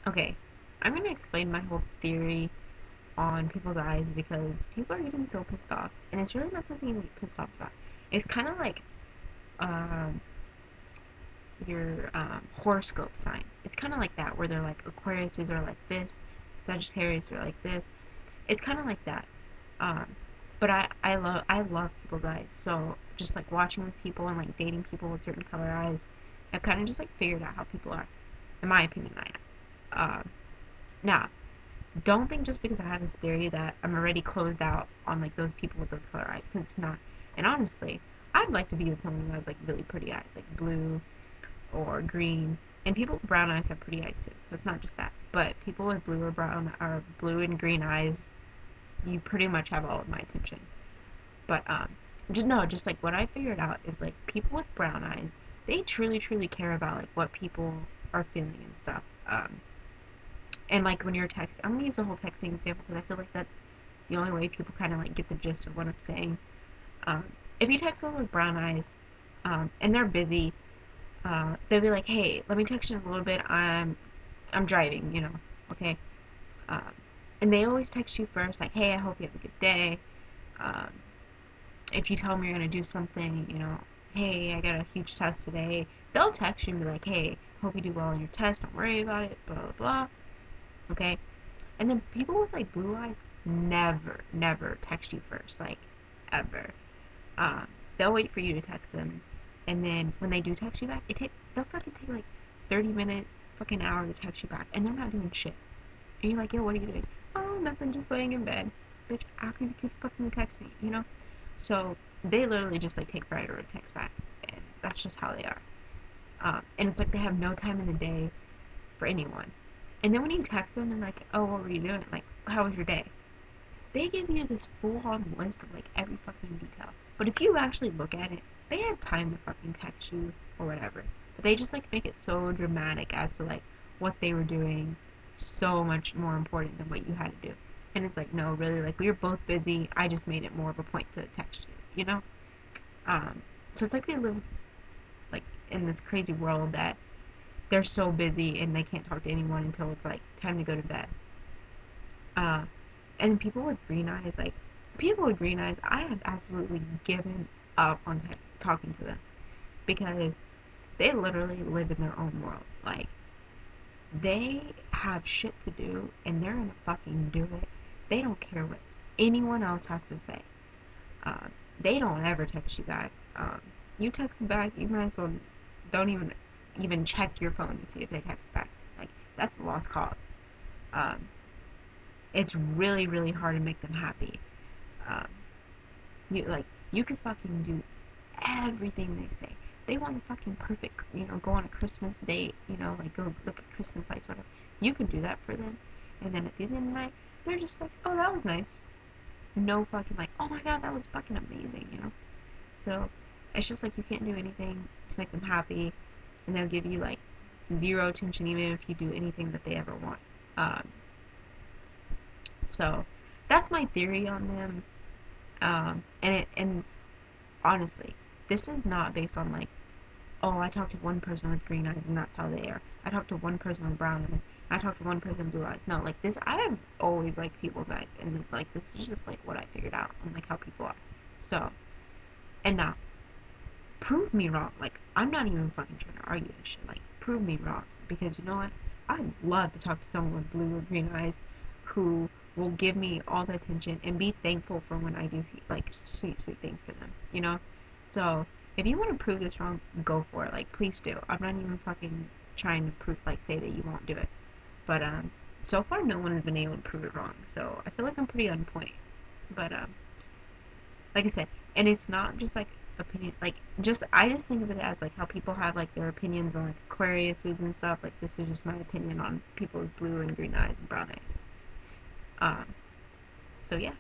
Okay, I'm gonna explain my whole theory on people's eyes because people are getting so pissed off, and it's really not something to get pissed off about. It's kind of like um, your horoscope sign. It's kind of like that, where they're like Aquariuses are like this, Sagittarius are like this. It's kind of like that. Um, but I love people's eyes. So just like watching with people and like dating people with certain color eyes, I've kind of just like figured out how people are. In my opinion, I am. Now, don't think just because I have this theory that I'm already closed out on like those people with those color eyes, because it's not. And honestly, I'd like to be with someone who has like really pretty eyes, like blue or green. And people with brown eyes have pretty eyes too, so it's not just that. But people with blue or brown or blue and green eyes, you pretty much have all of my attention. But just no, just like what I figured out is like people with brown eyes, they truly care about like what people are feeling and stuff. And like when you're texting, I'm gonna use the whole texting example because I feel like that's the only way people kind of like get the gist of what I'm saying. Um, if you text someone with brown eyes, and they're busy, they'll be like, "Hey, let me text you in a little bit. I'm driving, okay." Um, and they always text you first, like, "Hey, I hope you have a good day." Um, if you tell them you're gonna do something, "Hey, I got a huge test today," they'll text you and be like, "Hey, hope you do well on your test. Don't worry about it." Blah blah blah. Okay. And then people with like blue eyes never text you first, like ever. Um, they'll wait for you to text them, and then when they do text you back, they'll fucking take like 30 minutes, fucking hour to text you back, and they're not doing shit. And you're like, yo, what are you doing? Oh, nothing, just laying in bed. Bitch, after you could fucking text me. So they literally just like take forever to text back, and that's just how they are. And it's like they have no time in the day for anyone. And then when you text them and like, oh, what were you doing? Like, how was your day? They give you this full-on list of like every fucking detail. But if you actually look at it, they had time to fucking text you or whatever. But they just like make it so dramatic as to like what they were doing so much more important than what you had to do. And it's like, no, really, like we were both busy. I just made it more of a point to text you. Um, so it's like they live like in this crazy world that they're so busy and they can't talk to anyone until it's like time to go to bed. Uh, and people with green eyes, like people with green eyes, I have absolutely given up on talking to them because they literally live in their own world. Like they have shit to do and they're gonna fucking do it. They don't care what anyone else has to say. Um, they don't ever text you back. You text them back, you might as well don't even check your phone to see if they text back. Like that's a lost cause. Um, it's really hard to make them happy. Um, you can fucking do everything they say. They want a fucking perfect, go on a Christmas date, like go look at Christmas lights, whatever. You can do that for them, and then at the end of the night, they're just like, oh, that was nice. No fucking like, oh my god, that was fucking amazing. So it's just like you can't do anything to make them happy, and they'll give you like zero attention even if you do anything that they ever want. Um, so that's my theory on them. And honestly, this is not based on like, oh, I talked to one person with green eyes and that's how they are. I talked to one person with brown eyes. I talked to one person with blue eyes. No, like this, I have always liked people's eyes, and like this is just like what I figured out on like how people are. So, and now, prove me wrong. Like I'm not even fucking trying to argue this shit. Like prove me wrong because you know what? I'd love to talk to someone with blue or green eyes who will give me all the attention and be thankful for when I do like sweet things for them. So if you want to prove this wrong, go for it. Like please do. I'm not even fucking trying to prove like say that you won't do it. But so far no one has been able to prove it wrong. So I feel like I'm pretty on point. But like I said, and it's not just like opinion, like just I just think of it as like how people have like their opinions on like Aquariuses and stuff. Like this is just my opinion on people with blue and green eyes and brown eyes. Um, so yeah.